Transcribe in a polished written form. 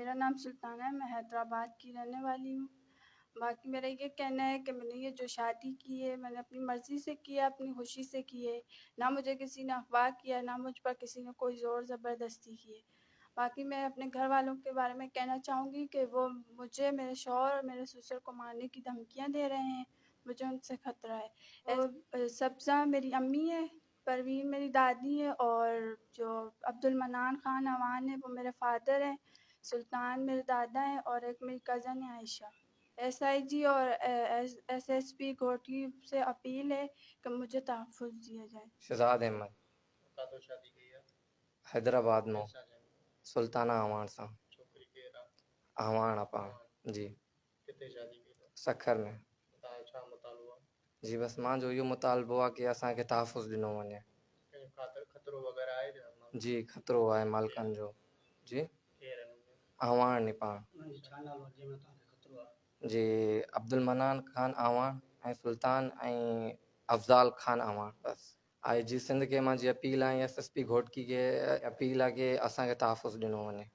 मेरा नाम सुल्ताना है, मैं हैदराबाद की रहने वाली हूँ। बाकी मेरा ये कहना है कि मैंने ये जो शादी की है, मैंने अपनी मर्ज़ी से की है, अपनी खुशी से की है। ना मुझे किसी ने अगवा किया, ना मुझ पर किसी ने कोई ज़ोर ज़बरदस्ती की है। बाकी मैं अपने घर वालों के बारे में कहना चाहूँगी कि वो मुझे, मेरे शौहर और मेरे ससुर को मारने की धमकियाँ दे रहे हैं। मुझे उनसे ख़तरा है। और सब्ज़ा मेरी अम्मी है, परवीन मेरी दादी है और जो अब्दुल मन्नान ख़ान अवान है वो मेरे फ़ादर हैं, सुल्तान मेरे दादा हैं और एक मेरी कज़न है आयशा। एसआईजी और एसएसपी घोटी से अपील है कि मुझे तहफ़्फ़ुज़ दिया जाए। शहजाद अहमद का तो शादी की है हैदराबाद में कैसा जाएंगे सुल्ताना आवान सां छोकरी के रा आवान पाण जी कितने शादी की तो सखर में बताया छा मुतालबा जी बस मुंहिंजो इहो मुतालबो आहे की असांखे तहफ़्फ़ुज़ ॾिनो वञे। कहीं खातर खतरो वगैरह आहे जो मां जी खतरो आहे मालिकनि जो। जी केर है उनमें आवान निपाण छा नालो जे में तव्हांखे खतरो आहे जी अब्दुल मन्नान ख़ान आवान ऐं सुल्तान ऐं अफ़ज़ाल ख़ान आवान बस। आईजी सिंध के मां जी अपील आहे एसएसपी घोटकी के अपील आहे की असांखे तहफ़्फ़ुज़ ॾिनो वञे।